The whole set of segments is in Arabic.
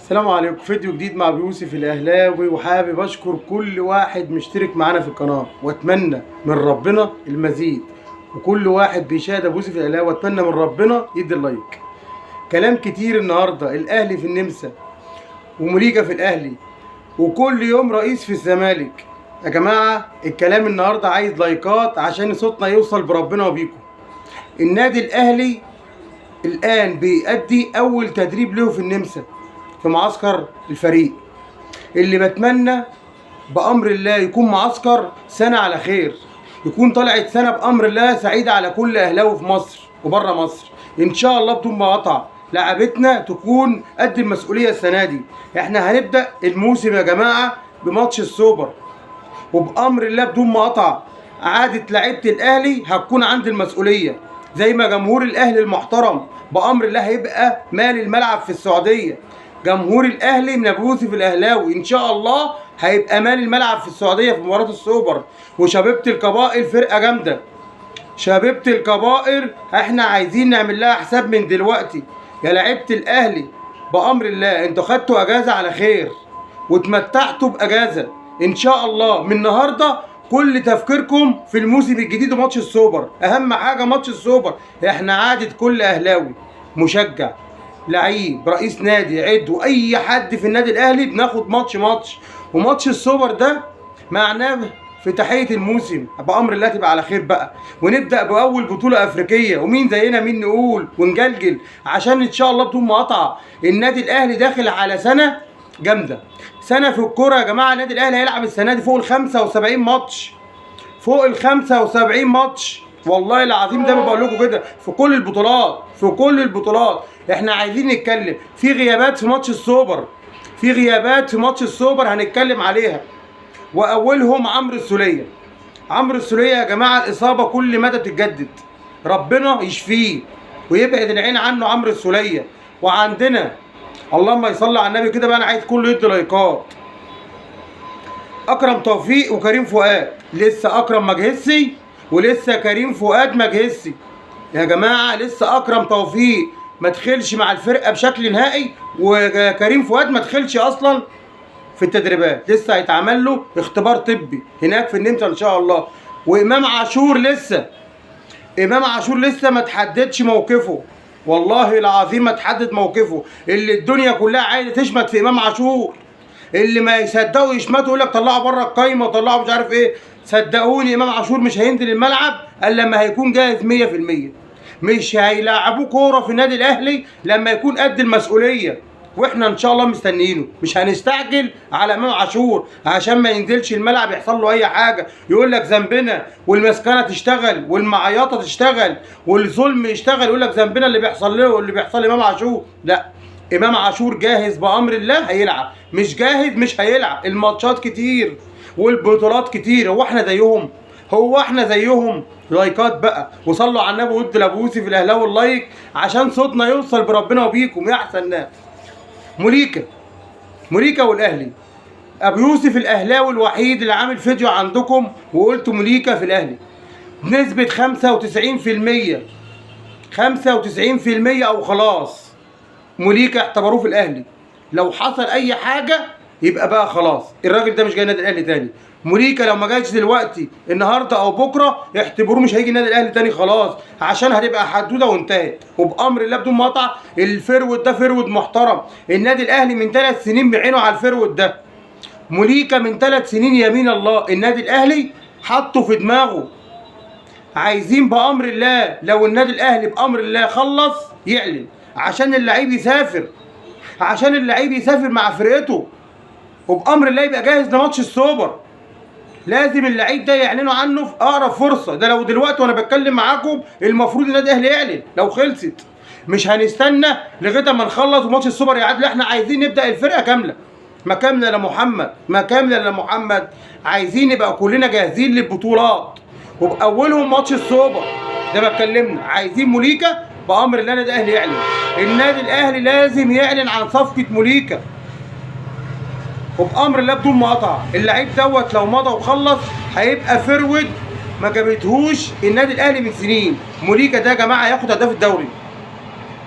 السلام عليكم. فيديو جديد مع يوسف الاهلاوي، وحابب اشكر كل واحد مشترك معانا في القناه، واتمنى من ربنا المزيد، وكل واحد بيشاهد ابو يوسف الاهلاوي واتمنى من ربنا يدي اللايك. كلام كتير النهارده، الاهلي في النمسا ومليكا في الاهلي وكل يوم رئيس في الزمالك. يا جماعه الكلام النهارده عايز لايكات عشان صوتنا يوصل بربنا وبيكم. النادي الاهلي الان بيأدي اول تدريب له في النمسا في معسكر الفريق، اللي بتمنى بأمر الله يكون معسكر سنة على خير، يكون طلعت سنة بأمر الله سعيدة على كل أهلاوي في مصر وبره مصر إن شاء الله بدون مقاطعة. لعبتنا تكون قد المسؤولية السنة دي. إحنا هنبدأ الموسم يا جماعة بماتش السوبر، وبأمر الله بدون مقاطعة عادة لعيبة الأهلي هتكون عند المسؤولية، زي ما جمهور الأهلي المحترم بأمر الله هيبقى مال الملعب في السعودية. جمهور الاهلي من ابو يوسف الاهلاوي ان شاء الله هيبقى مال الملعب في السعوديه في مباراه السوبر. وشبيبه الكبائر فرقه جامده، شبيبه الكبائر احنا عايزين نعمل لها حساب من دلوقتي. يا لعيبه الاهلي بامر الله انتوا خدتوا اجازه على خير واتمتعتوا باجازه ان شاء الله. من النهارده كل تفكيركم في الموسم الجديد وماتش السوبر، اهم حاجه ماتش السوبر. احنا عادة كل اهلاوي مشجع لعيب رئيس نادي عضو اي حد في النادي الاهلي بناخد ماتش وماتش السوبر ده معناه في تحيه الموسم بامر الله تبقى على خير بقى، ونبدا باول بطوله افريقيه. ومين زينا مين نقول ونجلجل عشان ان شاء الله بدون مقاطعه. النادي الاهلي داخل على سنه جامده، سنه في الكوره يا جماعه. النادي الاهلي هيلعب السنه دي فوق ال 75 ماتش، فوق ال 75 ماتش والله العظيم. ده بقول لكم كده في كل البطولات، في كل البطولات. احنا عايزين نتكلم في غيابات في ماتش السوبر، في غيابات في ماتش السوبر هنتكلم عليها، واولهم عمرو السوليه. عمرو السوليه يا جماعه الاصابه كل مدى تتجدد، ربنا يشفيه ويبعد العين عنه عمرو السوليه. وعندنا اللهم يصلي على النبي كده بقى، انا عايز كله يدي لايكات. اكرم توفيق وكريم فؤاد، لسه اكرم ما جهزش ولسه كريم فؤاد ما جهزش يا جماعه. لسه اكرم توفيق ما دخلش مع الفرقه بشكل نهائي، وكريم فؤاد ما دخلش اصلا في التدريبات، لسه هيتعمل له اختبار طبي هناك في النمسا ان شاء الله. وامام عاشور لسه، امام عاشور لسه ما تحددش موقفه، والله العظيم ما تحدد موقفه. اللي الدنيا كلها عايزه تشمت في امام عاشور، اللي ما يصدقوا يشمتوا يقول لك طلعوا بره القايمه وطلعوا مش عارف ايه. صدقوني امام عاشور مش هينزل الملعب الا لما هيكون جاهز 100%. مش هيلاعبوه كوره في النادي الاهلي لما يكون قد المسؤوليه، واحنا ان شاء الله مستنيينه. مش هنستعجل على امام عاشور عشان ما ينزلش الملعب يحصل له اي حاجه، يقول لك ذنبنا والمسكنه تشتغل والمعيطه تشتغل والظلم يشتغل، يقول لك ذنبنا اللي بيحصل له واللي بيحصل لامام عاشور. لا، امام عاشور جاهز بامر الله هيلعب، مش جاهز مش هيلعب. الماتشات كتير والبطولات كتير، هو احنا زيهم؟ هو احنا زيهم؟ لايكات بقى وصلوا على النبي وادوا لابو يوسف الاهلاوي اللايك عشان صوتنا يوصل بربنا وبيكم يا احسن ناس. مليكا والاهلي، ابو يوسف الاهلاوي الوحيد اللي عامل فيديو عندكم وقلت مليكا في الاهلي بنسبه 95%، 95% او خلاص. مليكا اعتبروه في الاهلي، لو حصل اي حاجه يبقى بقى خلاص الراجل ده مش جاي النادي الاهلي تاني. مليكا لو ما جاش دلوقتي النهارده او بكره اعتبروه مش هيجي النادي الاهلي تاني خلاص، عشان هتبقى حدوده وانتهت. وبامر الله بدون مقاطعه الفرود ده فرود محترم. النادي الاهلي من 3 سنين بعينه على الفرود ده. مليكا من 3 سنين يمين الله النادي الاهلي حطه في دماغه. عايزين بامر الله لو النادي الاهلي بامر الله خلص يعلن عشان اللعيب يسافر، عشان اللعيب يسافر مع فرقته، وبامر الله يبقى جاهز لماتش السوبر. لازم اللعيب ده يعلنوا عنه في اقرب فرصه. ده لو دلوقتي وانا بتكلم معاكم المفروض النادي الاهلي يعلن لو خلصت، مش هنستنى لغايه اما نخلص وماتش السوبر يعاد. احنا عايزين نبدا الفرقه كامله، ما كامله لمحمد، ما كامله لمحمد. عايزين نبقى كلنا جاهزين للبطولات، وباولهم ماتش السوبر ده بتكلمنا. عايزين مليكا بامر الله النادي الاهلي يعلن. النادي الاهلي لازم يعلن عن صفقه مليكا وبامر الله بدون مقاطعه. اللعيب دوت لو مضى وخلص هيبقى فرود ما جابتهوش النادي الاهلي من سنين. مليكا ده يا جماعه هياخد هداف الدوري.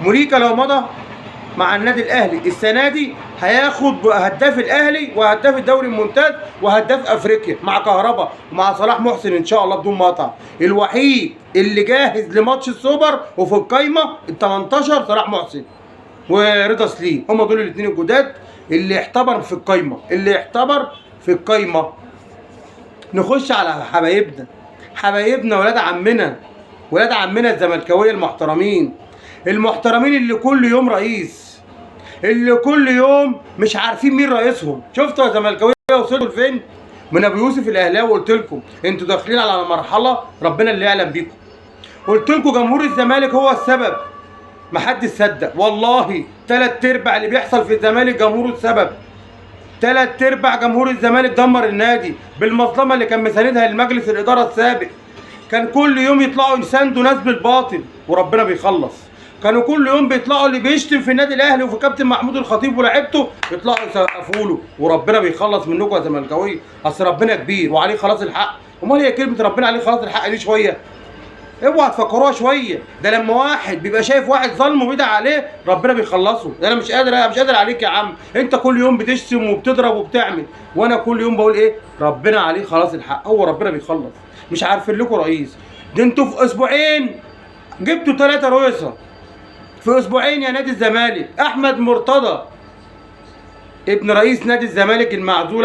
مليكا لو مضى مع النادي الاهلي السنه دي هياخد هداف الاهلي وهداف الدوري الممتاز وهداف افريقيا مع كهربا ومع صلاح محسن ان شاء الله بدون مقطع. الوحيد اللي جاهز لماتش السوبر وفي القايمه ال 18 صلاح محسن ورضا سليم، هم دول الاثنين الجداد اللي اعتبر في القايمه، اللي اعتبر في القايمه. نخش على حبايبنا ولاد عمنا الزملكاويه المحترمين اللي كل يوم رئيس، اللي كل يوم مش عارفين مين رئيسهم. شفتوا يا زملكاويه وصلوا لفين؟ من ابو يوسف الاهلاوي قلت لكم انتوا داخلين على مرحله ربنا اللي يعلم بيكم. قلت لكم جمهور الزمالك هو السبب، محدش صدق والله. 3/4 اللي بيحصل في الزمالك جمهور السبب. 3/4 جمهور الزمالك دمر النادي بالمظلمه اللي كان مساندها المجلس الاداره السابق. كان كل يوم يطلعوا يساندوا ناس بالباطل وربنا بيخلص. كانوا كل يوم بيطلعوا اللي بيشتم في النادي الاهلي وفي كابتن محمود الخطيب ولاعيبته يطلعوا يسقفوا له وربنا بيخلص منكم يا زملكاويه. اصل ربنا كبير وعليه خلاص الحق. امال هي كلمه ربنا عليه خلاص الحق دي شويه؟ اوعى تفكروها شويه. ده لما واحد بيبقى شايف واحد ظلمه وبيدعي عليه ربنا بيخلصه. انا مش قادر عليك يا عم. انت كل يوم بتشتم وبتضرب وبتعمل، وانا كل يوم بقول ايه؟ ربنا عليه خلاص الحق. هو ربنا بيخلص. مش عارفين لكم رئيس. ده انتوا في اسبوعين جبتوا 3 رؤساء في اسبوعين يا نادي الزمالك. احمد مرتضى ابن رئيس نادي الزمالك المعزول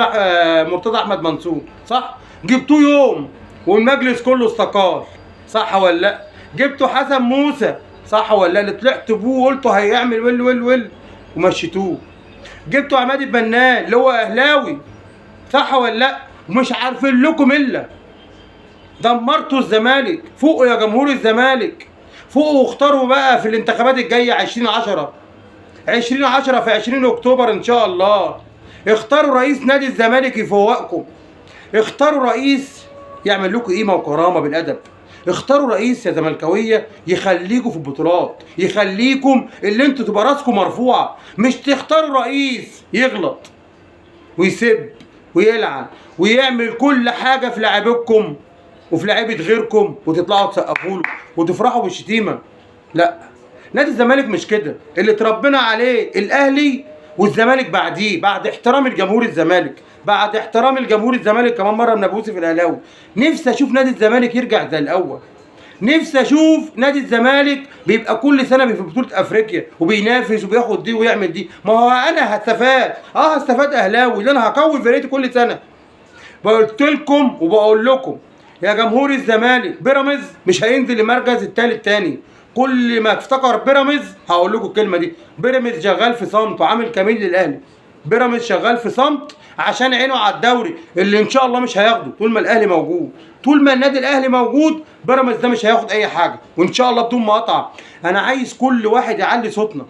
مرتضى احمد منصور، صح؟ جبتوه يوم والمجلس كله استقال، صح ولا لا؟ جبتوا حسن موسى، صح ولا لا؟ اللي طلعت بوه وقلتوا هيعمل ول ومشيتوه. جبتوا عماد البنان اللي هو اهلاوي، صح ولا لا؟ ومش عارفين لكم الا دمرتوا الزمالك. فوقوا يا جمهور الزمالك، فوقوا واختاروا بقى في الانتخابات الجايه 2010 في 20 اكتوبر ان شاء الله. اختاروا رئيس نادي الزمالك يفوقكم، اختاروا رئيس يعمل لكم قيمه وكرامه بالادب، اختاروا رئيس يا زملكاويه يخليكم في البطولات، يخليكم اللي انتوا تبقى راسكم مرفوعه. مش تختاروا رئيس يغلط ويسب ويلعن ويعمل كل حاجه في لاعبكم وفي لعيبه غيركم وتطلعوا تسقفوا له وتفرحوا بالشتيمه. لا، نادي الزمالك مش كده. اللي اتربينا عليه الاهلي والزمالك بعديه، بعد احترام الجمهور الزمالك، بعد احترام الجمهور الزمالك كمان مره من ابو يوسف الاهلاوي. نفسي اشوف نادي الزمالك يرجع زي الاول. نفسي اشوف نادي الزمالك بيبقى كل سنه في بطوله افريقيا وبينافس وبياخد دي ويعمل دي. ما هو انا هستفاد اهلاوي اللي انا هقوي فرقتي كل سنه. قلت لكم وبقول لكم يا جمهور الزمالك، بيراميدز مش هينزل المركز الثالث تاني. كل ما افتكر بيراميدز هقول لكم الكلمه دي. بيراميدز شغال في صمت وعامل كمين للاهلي. بيراميدز شغال في صمت عشان عينه على الدوري اللي ان شاء الله مش هياخده طول ما الاهلي موجود. طول ما النادي الاهلي موجود بيراميدز ده مش هياخد اي حاجه وان شاء الله بدون مقاطعه. انا عايز كل واحد يعلي صوتنا،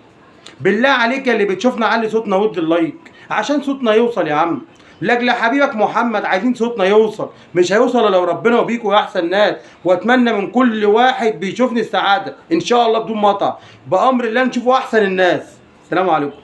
بالله عليك اللي بتشوفنا علي صوتنا ود اللايك عشان صوتنا يوصل يا عم. لاجل حبيبك محمد عايزين صوتنا يوصل. مش هيوصل الا لو ربنا وبيكوا يا احسن ناس. واتمنى من كل واحد بيشوفني السعاده ان شاء الله بدون مقطع، بامر الله نشوفوا احسن الناس. السلام عليكم.